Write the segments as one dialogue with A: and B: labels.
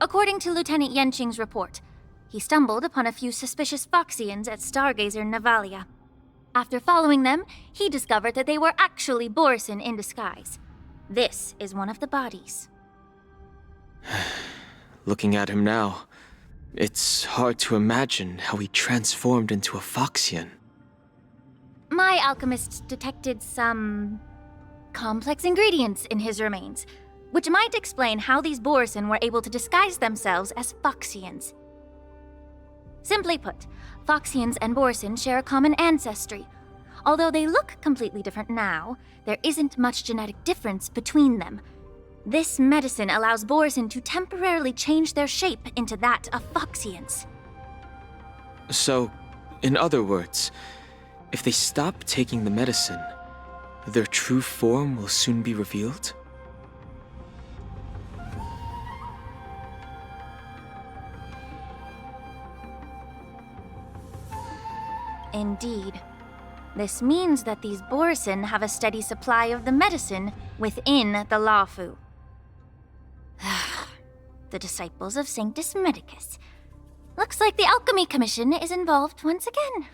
A: According to Lieutenant Yenqing's report, he stumbled upon a few suspicious Foxians at Stargazer Navalia. After following them, he discovered that they were actually Borison in disguise. This is one of the bodies.
B: Looking at him now, it's hard to imagine how he transformed into a Foxian.
A: My alchemist detected some complex ingredients in his remains, which might explain how these Borison were able to disguise themselves as Foxians. Simply put, Foxians and Borison share a common ancestry. Although they look completely different now, there isn't much genetic difference between them. This medicine allows Borison to temporarily change their shape into that of Foxians.
B: So, in other words, if they stop taking the medicine, their true form will soon be revealed?
A: Indeed. This means that these Borison have a steady supply of the medicine within the Lafu. The disciples of Sanctus Medicus. Looks like the Alchemy Commission is involved once again.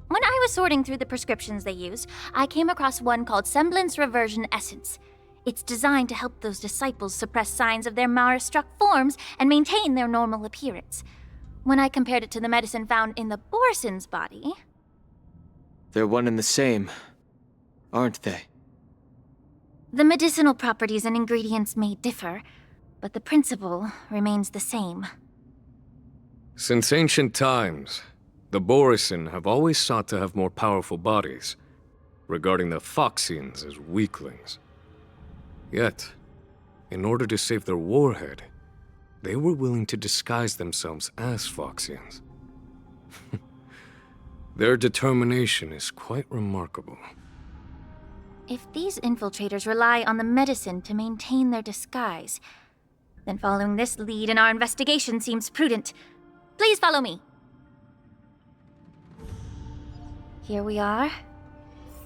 A: When I was sorting through the prescriptions they used, I came across one called Semblance Reversion Essence. It's designed to help those disciples suppress signs of their Mara-struck forms and maintain their normal appearance. When I compared it to the medicine found in the Borison's body...
B: They're one and the same, aren't they?
A: The medicinal properties and ingredients may differ, but the principle remains the same.
C: Since ancient times, the Borison have always sought to have more powerful bodies, regarding the Foxians as weaklings. Yet, in order to save their warhead, they were willing to disguise themselves as Foxians. Their determination is quite remarkable.
A: If these infiltrators rely on the medicine to maintain their disguise, then following this lead in our investigation seems prudent. Please follow me. Here we are.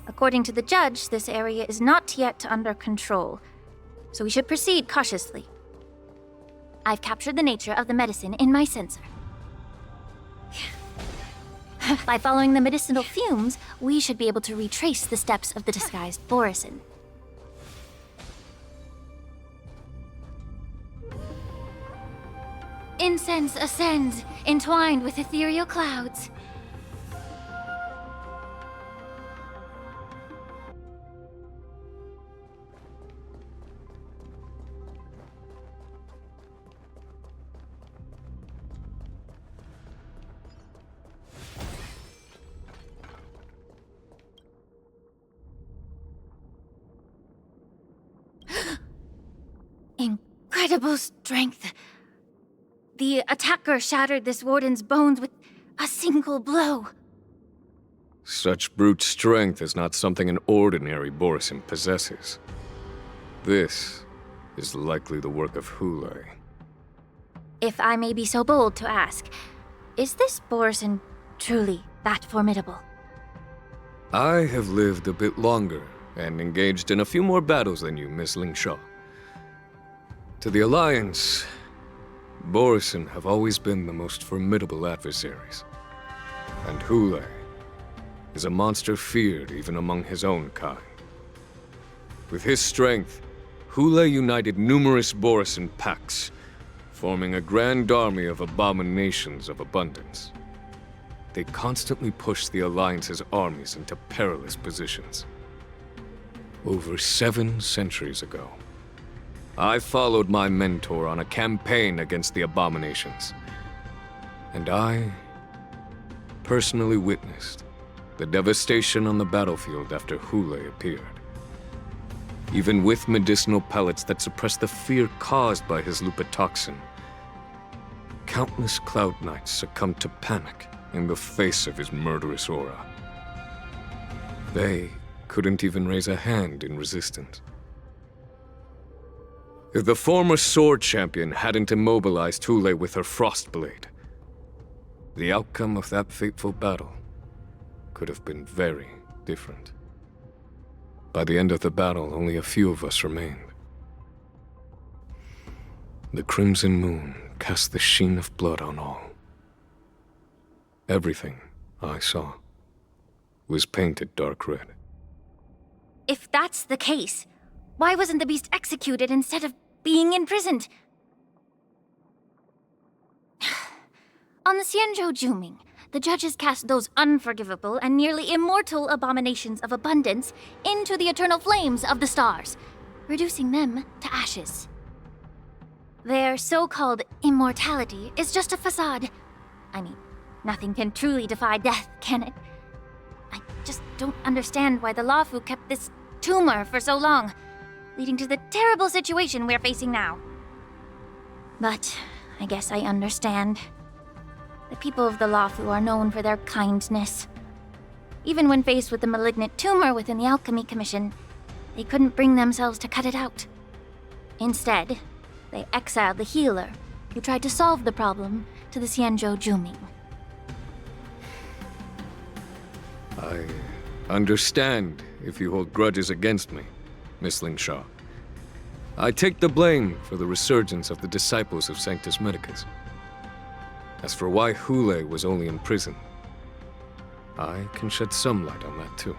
A: According to the judge, this area is not yet under control, so we should proceed cautiously. I've captured the nature of the medicine in my sensor. By following the medicinal fumes, we should be able to retrace the steps of the disguised Borison. Incense ascends, entwined with ethereal clouds. Incredible strength. The attacker shattered this warden's bones with a single blow.
C: Such brute strength is not something an ordinary Borison possesses. This is likely the work of Hule.
A: If I may be so bold to ask, is this Borison truly that formidable?
C: I have lived a bit longer and engaged in a few more battles than you, Miss Lingshaw. To the Alliance, Borison have always been the most formidable adversaries. And Hule is a monster feared even among his own kind. With his strength, Hule united numerous Borison packs, forming a grand army of abominations of abundance. They constantly pushed the Alliance's armies into perilous positions. Over 7 centuries ago, I followed my mentor on a campaign against the abominations. And I personally witnessed the devastation on the battlefield after Hule appeared. Even with medicinal pellets that suppressed the fear caused by his lupitoxin, countless Cloud Knights succumbed to panic in the face of his murderous aura. They couldn't even raise a hand in resistance. If the former sword champion hadn't immobilized Hule with her Frostblade, the outcome of that fateful battle could have been very different. By the end of the battle, only a few of us remained. The crimson moon cast the sheen of blood on all. Everything I saw was painted dark red.
A: If that's the case, why wasn't the beast executed instead of being imprisoned? On the Xianzhou Juming, the judges cast those unforgivable and nearly immortal abominations of abundance into the eternal flames of the stars, reducing them to ashes. Their so-called immortality is just a facade. I mean, nothing can truly defy death, can it? I just don't understand why the Lafu kept this tumor for so long, leading to the terrible situation we're facing now. But I guess I understand. The people of the Lafu are known for their kindness. Even when faced with the malignant tumor within the Alchemy Commission, they couldn't bring themselves to cut it out. Instead, they exiled the healer, who tried to solve the problem, to the Xianzhou Juming.
C: I understand if you hold grudges against me, Miss Lingshaw. I take the blame for the resurgence of the disciples of Sanctus Medicus. As for why Hule was only in prison, I can shed some light on that too.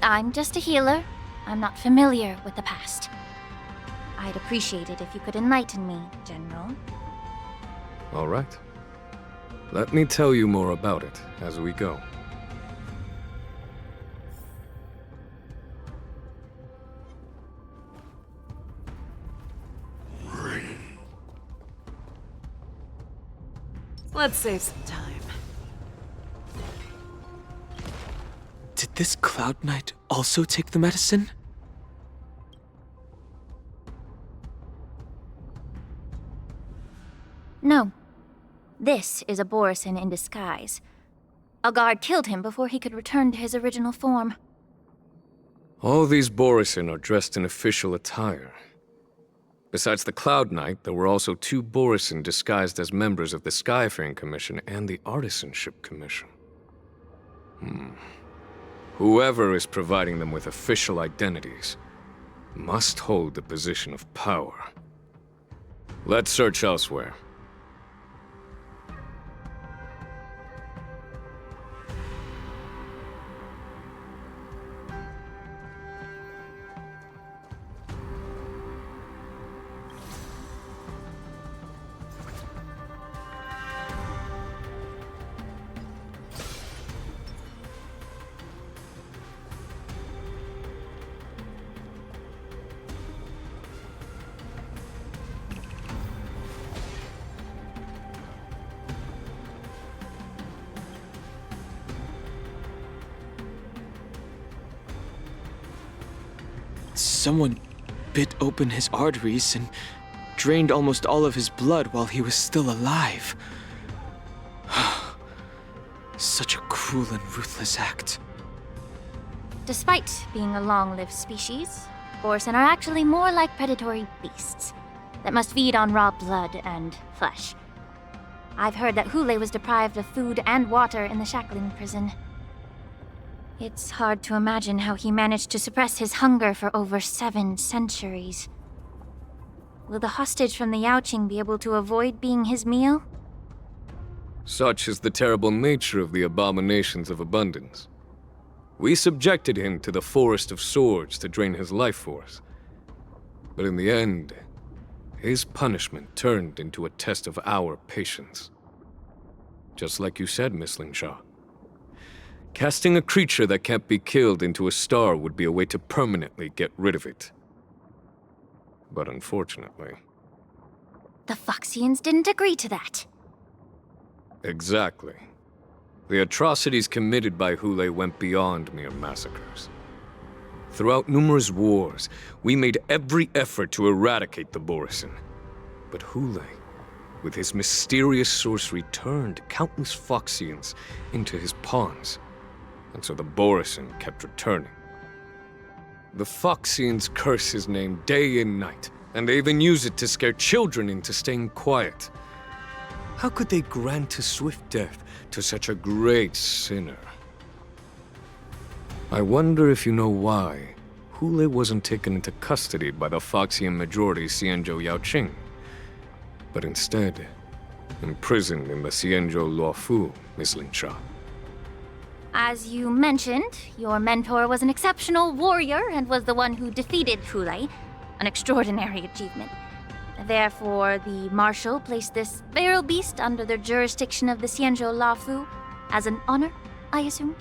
A: I'm just a healer. I'm not familiar with the past. I'd appreciate it if you could enlighten me, General.
C: All right. Let me tell you more about it as we go.
D: Let's save some time.
B: Did this Cloud Knight also take the medicine?
A: No. This is a Borisin in disguise. A guard killed him before he could return to his original form.
C: All these Borisin are dressed in official attire. Besides the Cloud Knight, there were also 2 Borisin disguised as members of the Skyfaring Commission and the Artisanship Commission. Whoever is providing them with official identities must hold the position of power. Let's search elsewhere.
B: Someone bit open his arteries and drained almost all of his blood while he was still alive. Such a cruel and ruthless act.
A: Despite being a long-lived species, Borisin are actually more like predatory beasts that must feed on raw blood and flesh. I've heard that Hule was deprived of food and water in the Shackling prison. It's hard to imagine how he managed to suppress his hunger for over 7 centuries. Will the hostage from the Yaoqing be able to avoid being his meal?
C: Such is the terrible nature of the abominations of abundance. We subjected him to the Forest of Swords to drain his life force. But in the end, his punishment turned into a test of our patience. Just like you said, Miss Lingshaw. Casting a creature that can't be killed into a star would be a way to permanently get rid of it. But unfortunately...
A: The Foxians didn't agree to that.
C: Exactly. The atrocities committed by Hule went beyond mere massacres. Throughout numerous wars, we made every effort to eradicate the Borisin. But Hule, with his mysterious sorcery, turned countless Foxians into his pawns. And so the Borisin kept returning. The Foxians curse his name day and night, and they even use it to scare children into staying quiet. How could they grant a swift death to such a great sinner? I wonder if you know why Hule wasn't taken into custody by the Foxian majority Xianzhou Yaoqing. but instead imprisoned in the Xianzhou Luofu, Miss Lingsha.
A: As you mentioned, your mentor was an exceptional warrior and was the one who defeated Hulei, an extraordinary achievement. Therefore, the Marshal placed this feral beast under the jurisdiction of the Xianzhou Luofu as an honor, I assume?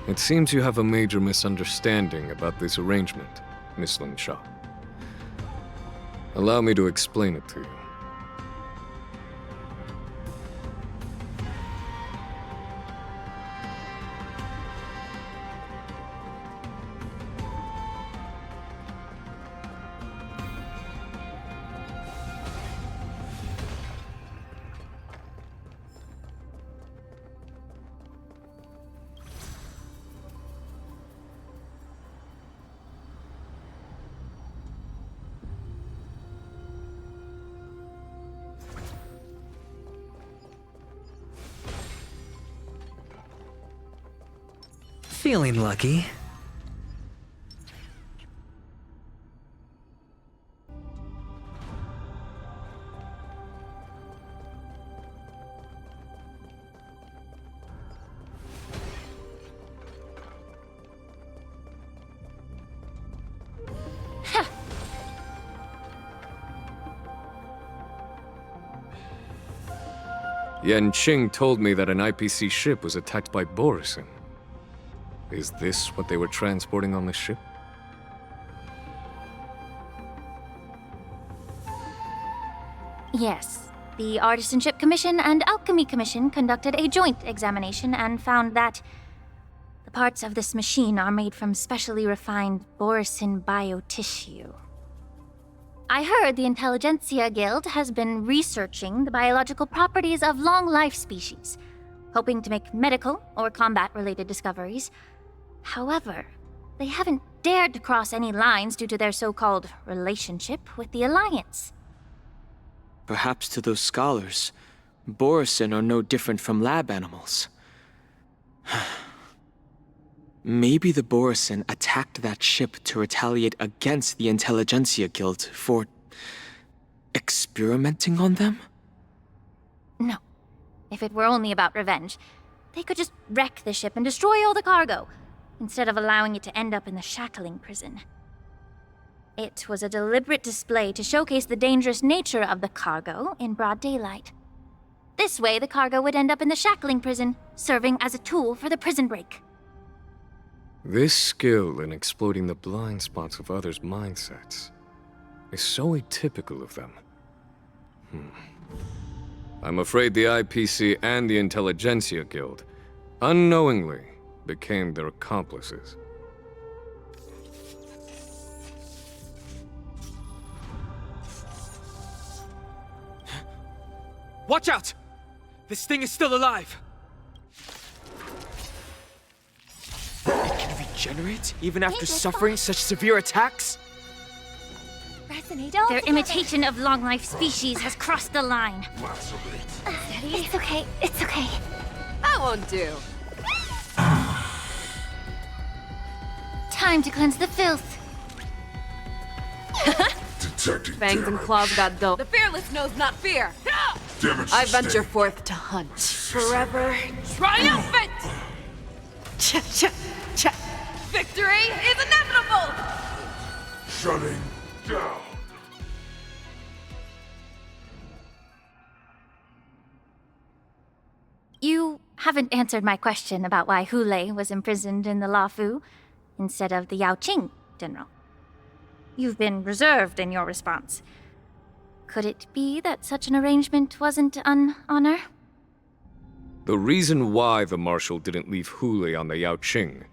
C: It seems you have a major misunderstanding about this arrangement, Miss Lingsha. Allow me to explain it to you.
D: Feeling lucky.
C: Yan Qing told me that an IPC ship was attacked by Borisin. Is this what they were transporting on the ship?
A: Yes. The Artisanship Commission and Alchemy Commission conducted a joint examination and found that the parts of this machine are made from specially refined Borisin biotissue. I heard the Intelligentsia Guild has been researching the biological properties of long-life species, hoping to make medical or combat-related discoveries. However, they haven't dared to cross any lines due to their so-called relationship with the Alliance.
B: Perhaps to those scholars, Borisin are no different from lab animals. Maybe the Borisin attacked that ship to retaliate against the Intelligentsia Guild for experimenting on them?
A: No. If it were only about revenge, they could just wreck the ship and destroy all the cargo, instead of allowing it to end up in the shackling prison. It was a deliberate display to showcase the dangerous nature of the cargo in broad daylight. This way, the cargo would end up in the shackling prison, serving as a tool for the prison break.
C: This skill in exploiting the blind spots of others' mindsets is so atypical of them. I'm afraid the IPC and the Intelligentsia Guild unknowingly became their accomplices.
B: Watch out! This thing is still alive! It can regenerate even after suffering such severe attacks?
A: Their imitation of long-life species has crossed the line. It's okay, it's okay.
E: That won't do.
A: Time to cleanse the filth.
F: Detecting
E: Fangs and
F: damage.
E: claws got dull. The fearless knows not fear.
F: Damage
E: I venture
F: sustained.
E: forth to hunt. Forever triumphant! Victory is inevitable!
F: Shutting down.
A: You haven't answered my question about why Hulei was imprisoned in the Luofu instead of the Yaoqing, General. You've been reserved in your response. Could it be that such an arrangement wasn't an honor?
C: The reason why the Marshal didn't leave Hulei on the Yaoqing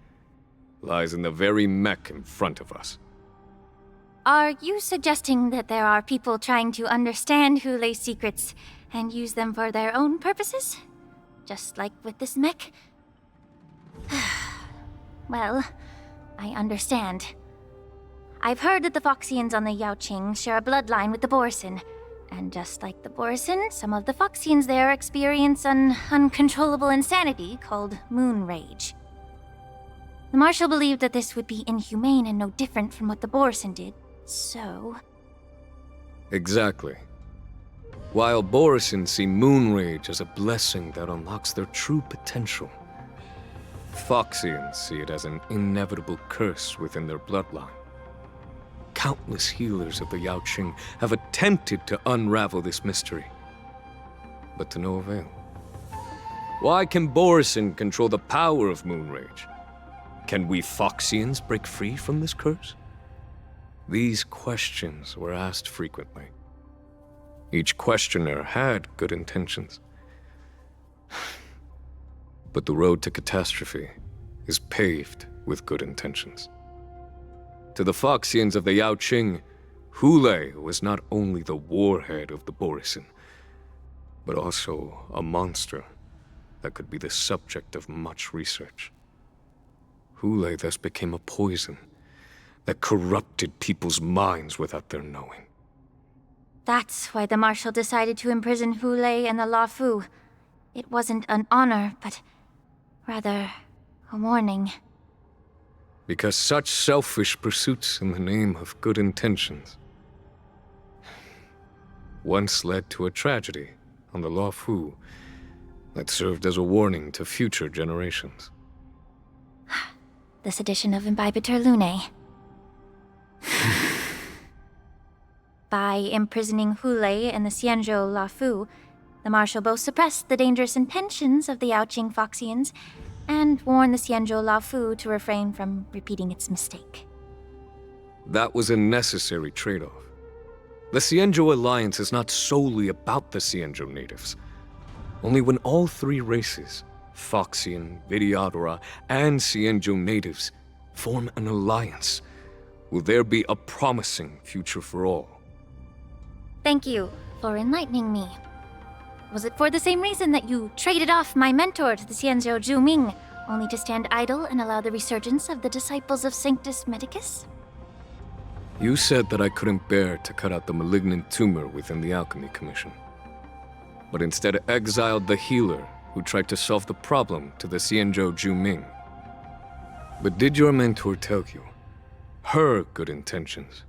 C: lies in the very mech in front of us.
A: Are you suggesting that there are people trying to understand Hulei's secrets and use them for their own purposes? Just like with this mech? Well, I understand. I've heard that the Foxians on the Yaoqing share a bloodline with the Borisin, And just like the Borison, some of the Foxians there experience an uncontrollable insanity called moon rage. The Marshal believed that this would be inhumane and no different from what the Borison did, so...
C: Exactly. While Borison see moon rage as a blessing that unlocks their true potential, Foxians see it as an inevitable curse within their bloodline. Countless healers of the Yaoqing have attempted to unravel this mystery, but to no avail. Why can Borison control the power of moon rage? Can we Foxians break free from this curse? These questions were asked frequently. Each questioner had good intentions. But the road to catastrophe is paved with good intentions. To the Foxians of the Yaoqing, Hulei was not only the warhead of the Borison, but also a monster that could be the subject of much research. Hulei thus became a poison that corrupted people's minds without their knowing.
A: That's why the Marshal decided to imprison Hulei and the Luofu. It wasn't an honor, but rather a warning.
C: Because such selfish pursuits in the name of good intentions once led to a tragedy on the Luofu that served as a warning to future generations.
A: This edition of Imbibitor Lunae. By imprisoning Hulei and the Xianzhou Luofu, the Marshal both suppressed the dangerous intentions of the Yaoqing Foxians and warned the Xianzhou Luofu to refrain from repeating its mistake.
C: That was a necessary trade-off. The Xianzhou alliance is not solely about the Xianzhou natives. Only when all three races, Foxian, Vidyadhara, and Xianzhou natives, form an alliance, will there be a promising future for all.
A: Thank you for enlightening me. Was it for the same reason that you traded off my mentor to the Xianzhou Zhuming, only to stand idle and allow the resurgence of the disciples of Sanctus Medicus?
C: You said that I couldn't bear to cut out the malignant tumor within the Alchemy Commission, but instead exiled the healer who tried to solve the problem to the Xianzhou Zhuming. But did your mentor tell you her good intentions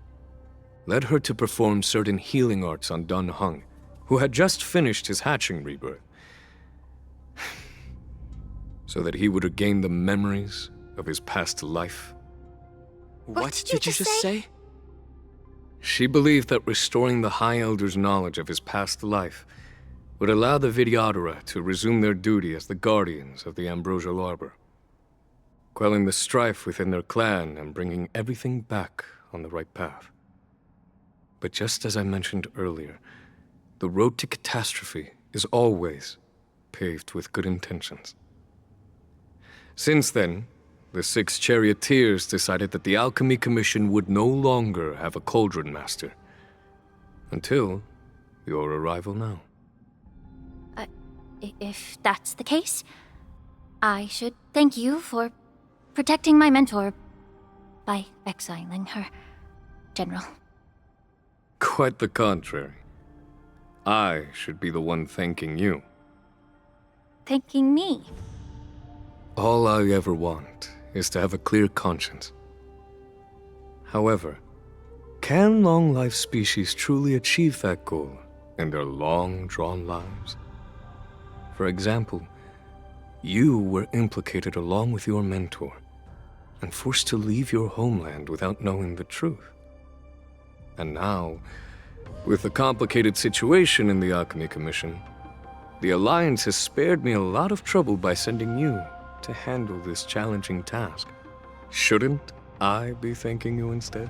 C: led her to perform certain healing arts on Dun Hung, who had just finished his hatching rebirth, so that he would regain the memories of his past life?
B: What did you just say?
C: She believed that restoring the High Elder's knowledge of his past life would allow the Vidyadhara to resume their duty as the guardians of the Ambrosial Arbor, quelling the strife within their clan and bringing everything back on the right path. But just as I mentioned earlier, the road to catastrophe is always paved with good intentions. Since then, the 6 charioteers decided that the Alchemy Commission would no longer have a cauldron master. Until your arrival now.
A: If that's the case, I should thank you for protecting my mentor by exiling her, General.
C: Quite the contrary. I should be the one thanking you.
A: Thanking me?
C: All I ever want is to have a clear conscience. However, can long-life species truly achieve that goal in their long-drawn lives? For example, you were implicated along with your mentor and forced to leave your homeland without knowing the truth. And now, with the complicated situation in the Alchemy Commission, the Alliance has spared me a lot of trouble by sending you to handle this challenging task. Shouldn't I be thanking you instead?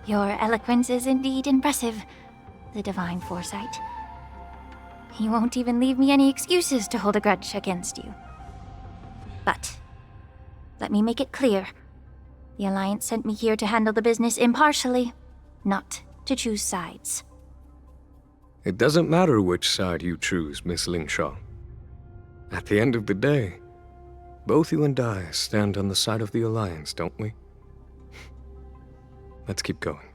A: Your eloquence is indeed impressive, the divine foresight. You won't even leave me any excuses to hold a grudge against you. But let me make it clear. The Alliance sent me here to handle the business impartially, not to choose sides.
C: It doesn't matter which side you choose, Miss Lingshaw. At the end of the day, both you and I stand on the side of the Alliance, don't we? Let's keep going.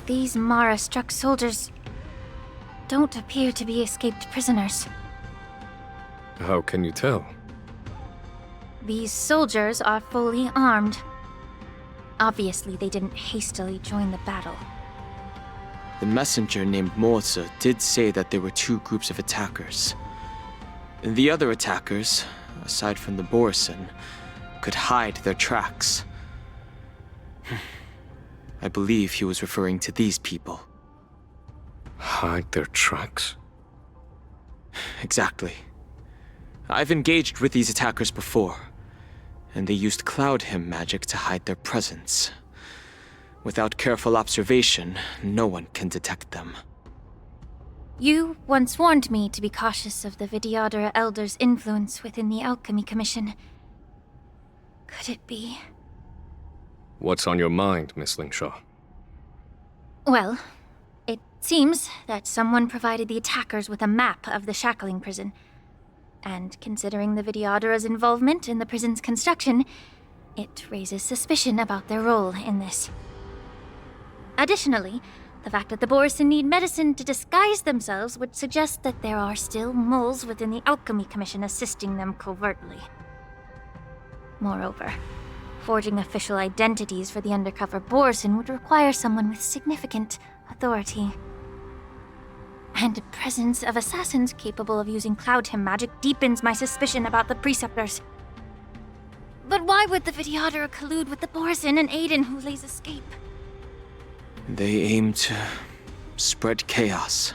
A: These Mara-struck soldiers don't appear to be escaped prisoners.
C: How can you tell?
A: These soldiers are fully armed. Obviously, they didn't hastily join the battle.
B: The messenger named Moza did say that there were two groups of attackers. The other attackers, aside from the Borison, could hide their tracks. I believe he was referring to these people.
C: Hide their tracks?
B: Exactly. I've engaged with these attackers before, and they used cloud hymn magic to hide their presence. Without careful observation, no one can detect them.
A: You once warned me to be cautious of the Vidyadhara Elder's influence within the Alchemy Commission. Could it be?
C: What's on your mind, Miss Lingshaw?
A: Well, it seems that someone provided the attackers with a map of the shackling prison. And considering the Vidyadhara's involvement in the prison's construction, it raises suspicion about their role in this. Additionally, the fact that the Borison need medicine to disguise themselves would suggest that there are still moles within the Alchemy Commission assisting them covertly. Moreover, forging official identities for the undercover Borison would require someone with significant authority. And the presence of assassins capable of using cloud hymn magic deepens my suspicion about the Preceptors. But why would the Vidyadhara collude with the Borison and aid in Hule's escape?
B: They aim to spread chaos.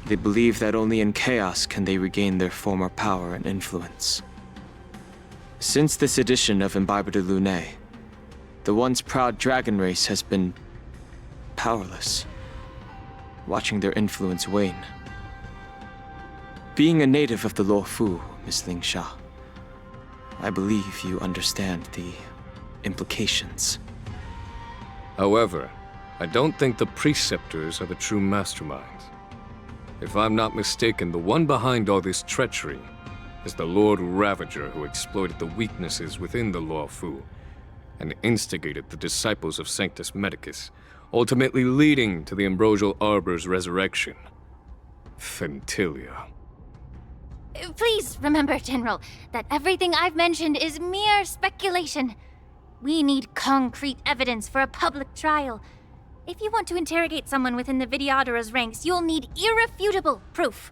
B: They believe that only in chaos can they regain their former power and influence. Since this edition of Imbibe de Lune, the once proud dragon race has been powerless, watching their influence wane. Being a native of the Luofu, Miss Lingsha, I believe you understand the implications.
C: However, I don't think the Preceptors are the true masterminds. If I'm not mistaken, the one behind all this treachery is the Lord Ravager who exploited the weaknesses within the Luofu and instigated the disciples of Sanctus Medicus, ultimately leading to the Ambrosial Arbor's resurrection. Fentilia.
A: Please remember, General, that everything I've mentioned is mere speculation. We need concrete evidence for a public trial. If you want to interrogate someone within the Vidyadhara's ranks, you'll need irrefutable proof.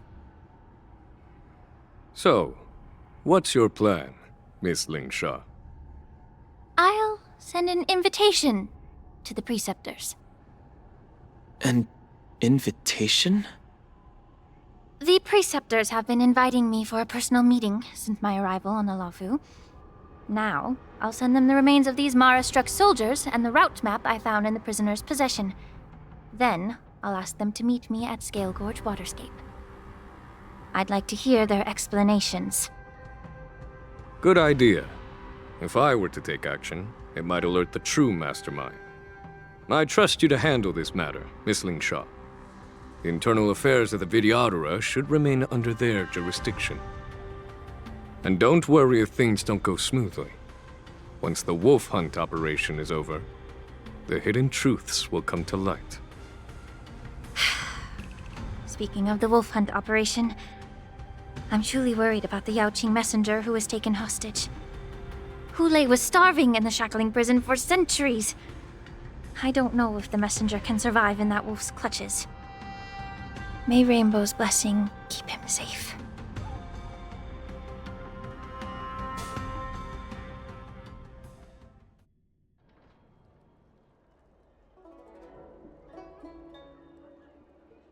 C: So, what's your plan, Miss Lingsha?
A: I'll send an invitation to the Preceptors.
B: An invitation?
A: The Preceptors have been inviting me for a personal meeting since my arrival on the Luofu. Now, I'll send them the remains of these Mara-struck soldiers and the route map I found in the prisoner's possession. Then, I'll ask them to meet me at Scale Gorge Waterscape. I'd like to hear their explanations.
C: Good idea. If I were to take action, it might alert the true mastermind. I trust you to handle this matter, Miss Lingsha. The internal affairs of the Vidyadhara should remain under their jurisdiction. And don't worry if things don't go smoothly. Once the wolf hunt operation is over, the hidden truths will come to light.
A: Speaking of the wolf hunt operation, I'm truly worried about the Yaoqing messenger who was taken hostage. Hule was starving in the shackling prison for centuries. I don't know if the messenger can survive in that wolf's clutches. May Rainbow's blessing keep him safe.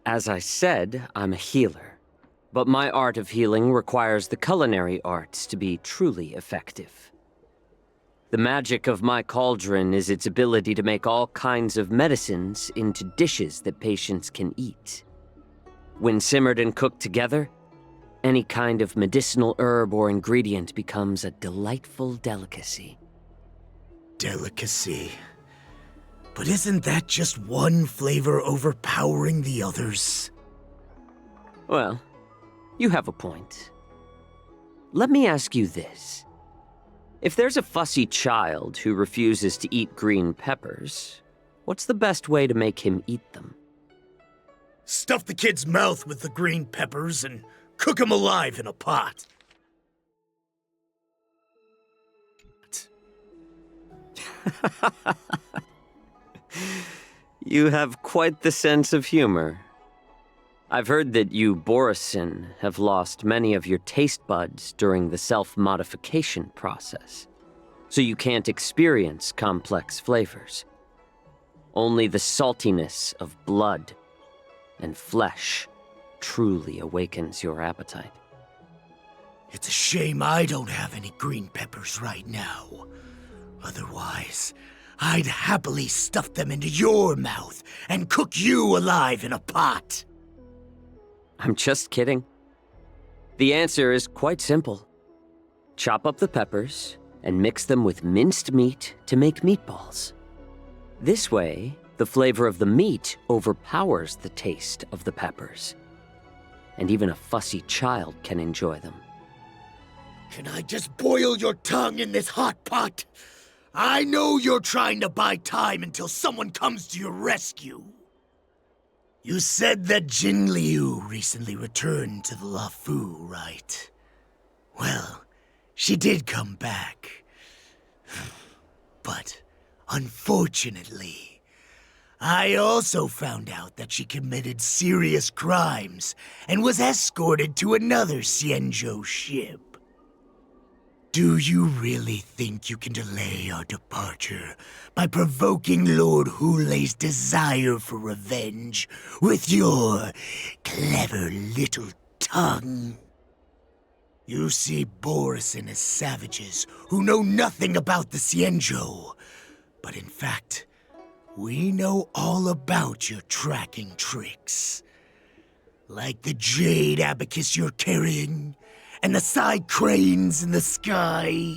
G: As I said, I'm a healer. But my art of healing requires the culinary arts to be truly effective. The magic of my cauldron is its ability to make all kinds of medicines into dishes that patients can eat. When simmered and cooked together, any kind of medicinal herb or ingredient becomes a delightful delicacy.
H: Delicacy. But isn't that just one flavor overpowering the others?
G: Well, you have a point. Let me ask you this. If there's a fussy child who refuses to eat green peppers, What's the best way to make him eat them?
H: Stuff the kid's mouth with the green peppers and cook him alive in a pot.
G: You have quite the sense of humor. I've heard that you, Borisin, have lost many of your taste buds during the self-modification process, so you can't experience complex flavors. Only the saltiness of blood and flesh truly awakens your appetite.
H: It's a shame I don't have any green peppers right now. Otherwise, I'd happily stuff them into your mouth and cook you alive in a pot.
G: I'm just kidding. The answer is quite simple. Chop up the peppers and mix them with minced meat to make meatballs. This way, the flavor of the meat overpowers the taste of the peppers. And even a fussy child can enjoy them.
H: Can I just boil your tongue in this hot pot? I know you're trying to buy time until someone comes to your rescue. You said that Jin Liu recently returned to the Lafu, right? Well, she did come back. But, unfortunately, I also found out that she committed serious crimes and was escorted to another Xianzhou ship. Do you really think you can delay our departure by provoking Lord Hulei's desire for revenge with your clever little tongue? You see Borisin as savages who know nothing about the Xianzhou, but in fact, we know all about your tracking tricks. Like the jade abacus you're carrying, and the side cranes in the sky.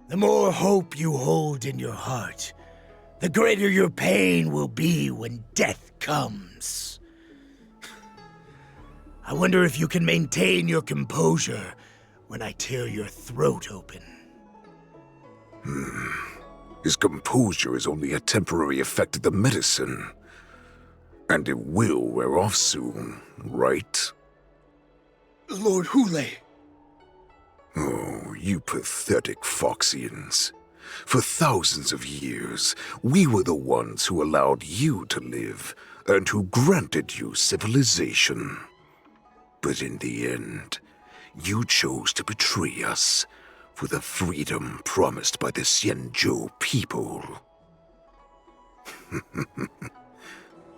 H: The more hope you hold in your heart, the greater your pain will be when death comes. I wonder if you can maintain your composure when I tear your throat open.
F: His composure is only a temporary effect of the medicine. And it will wear off soon, right?
H: Lord Hulei.
F: Oh, you pathetic Foxians. For thousands of years, we were the ones who allowed you to live, and who granted you civilization. But in the end, you chose to betray us for the freedom promised by the Xianzhou people.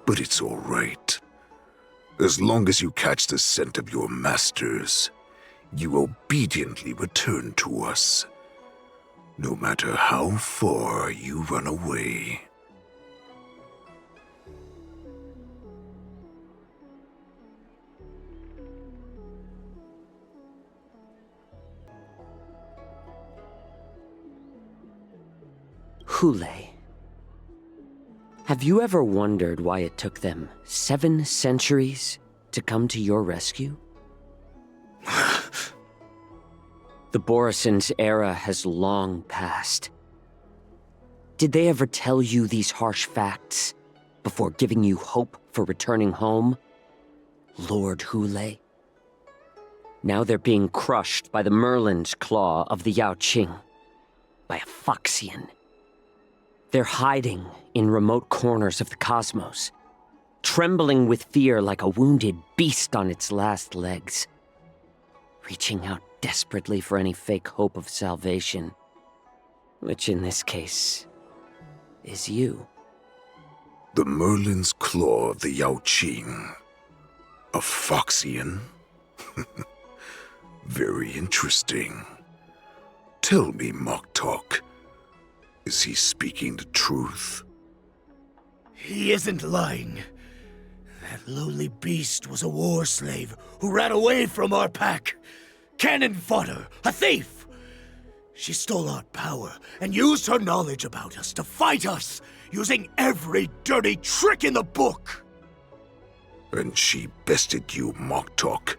F: But it's all right. As long as you catch the scent of your masters, you obediently return to us, no matter how far you run away.
G: Hulei. Have you ever wondered why it took them 7 centuries to come to your rescue? The Borison's era has long passed. Did they ever tell you these harsh facts before giving you hope for returning home, Lord Hulei? Now they're being crushed by the Merlin's claw of the Yaoqing, by a Foxian. They're hiding in remote corners of the cosmos, trembling with fear like a wounded beast on its last legs, reaching out desperately for any fake hope of salvation, which in this case is you.
F: The Merlin's claw of the Yaoqing. A Foxian? Very interesting. Tell me, Moktok. Is he speaking the truth?
H: He isn't lying. That lowly beast was a war slave who ran away from our pack. Cannon fodder, a thief! She stole our power and used her knowledge about us to fight us, using every dirty trick in the book!
F: And she bested you, Moktok.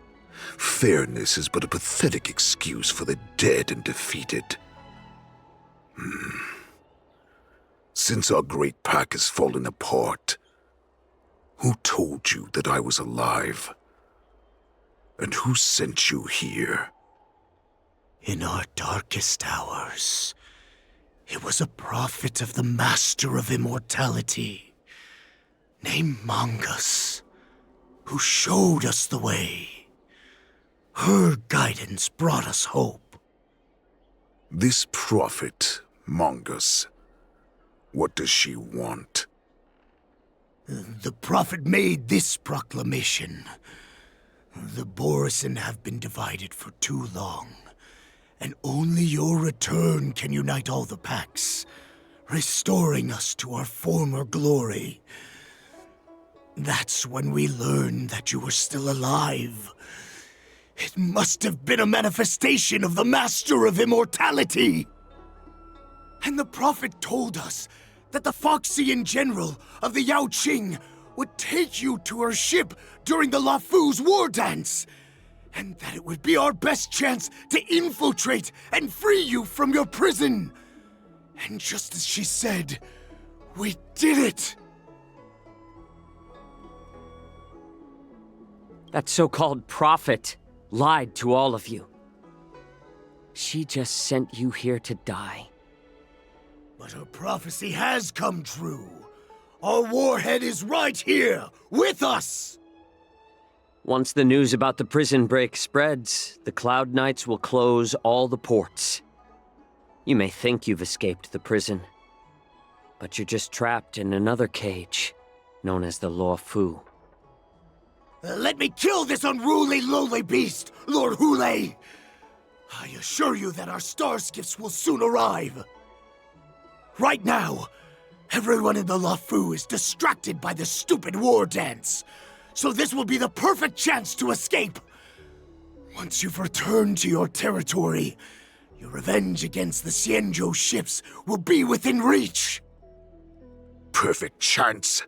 F: Fairness is but a pathetic excuse for the dead and defeated. Since our great pack has fallen apart, who told you that I was alive? And who sent you here?
H: In our darkest hours, it was a prophet of the Master of Immortality, named Mongus, who showed us the way. Her guidance brought us hope.
F: This prophet, Mongus, what does she want?
H: The prophet made this proclamation. The Borisin have been divided for too long, and only your return can unite all the packs, restoring us to our former glory. That's when we learned that you were still alive. It must have been a manifestation of the Master of Immortality! And the prophet told us that the Foxian general of the Yao Qing would take you to her ship during the Lafu's war dance, and that it would be our best chance to infiltrate and free you from your prison. And just as she said, we did it!
G: That so-called prophet lied to all of you. She just sent you here to die.
H: But her prophecy has come true. Our warhead is right here, with us!
G: Once the news about the prison break spreads, the Cloud Knights will close all the ports. You may think you've escaped the prison, but you're just trapped in another cage, known as the Lafu.
H: Let me kill this unruly, lowly beast, Lord Hule! I assure you that our star skiffs will soon arrive. Right now, everyone in the Lafu is distracted by the stupid war dance, so this will be the perfect chance to escape. Once you've returned to your territory, your revenge against the Xianzhou ships will be within reach.
F: Perfect chance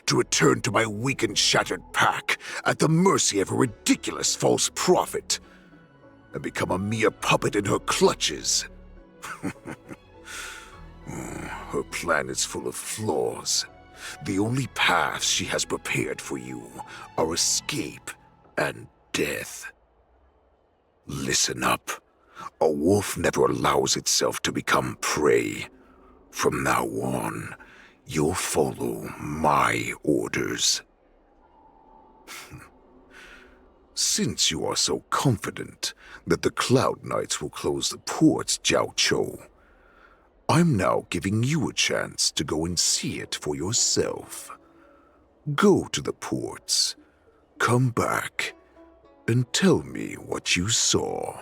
F: to return to my weak and shattered pack at the mercy of a ridiculous false prophet and become a mere puppet in her clutches. Her plan is full of flaws. The only paths she has prepared for you are escape and death. Listen up. A wolf never allows itself to become prey. From now on, you'll follow my orders. Since you are so confident that the Cloud Knights will close the ports, Jiao Chou, I'm now giving you a chance to go and see it for yourself. Go to the ports, come back, and tell me what you saw.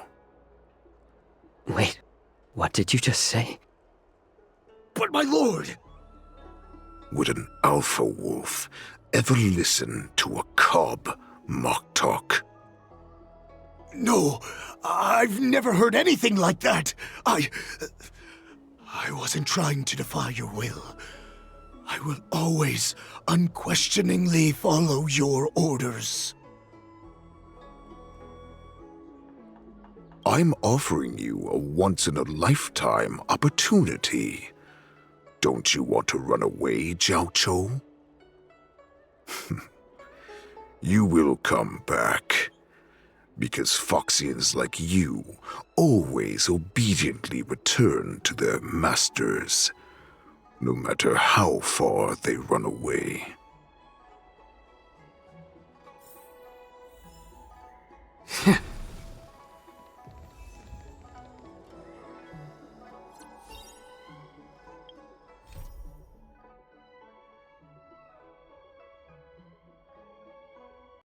G: Wait, what did you just say?
H: But my lord!
F: Would an alpha wolf ever listen to a cub mock talk?
H: No, I've never heard anything like that. I wasn't trying to defy your will. I will always unquestioningly follow your orders.
F: I'm offering you a once-in-a-lifetime opportunity. Don't you want to run away, Jiao Chou? You will come back, because Foxians like you always obediently return to their masters, no matter how far they run away.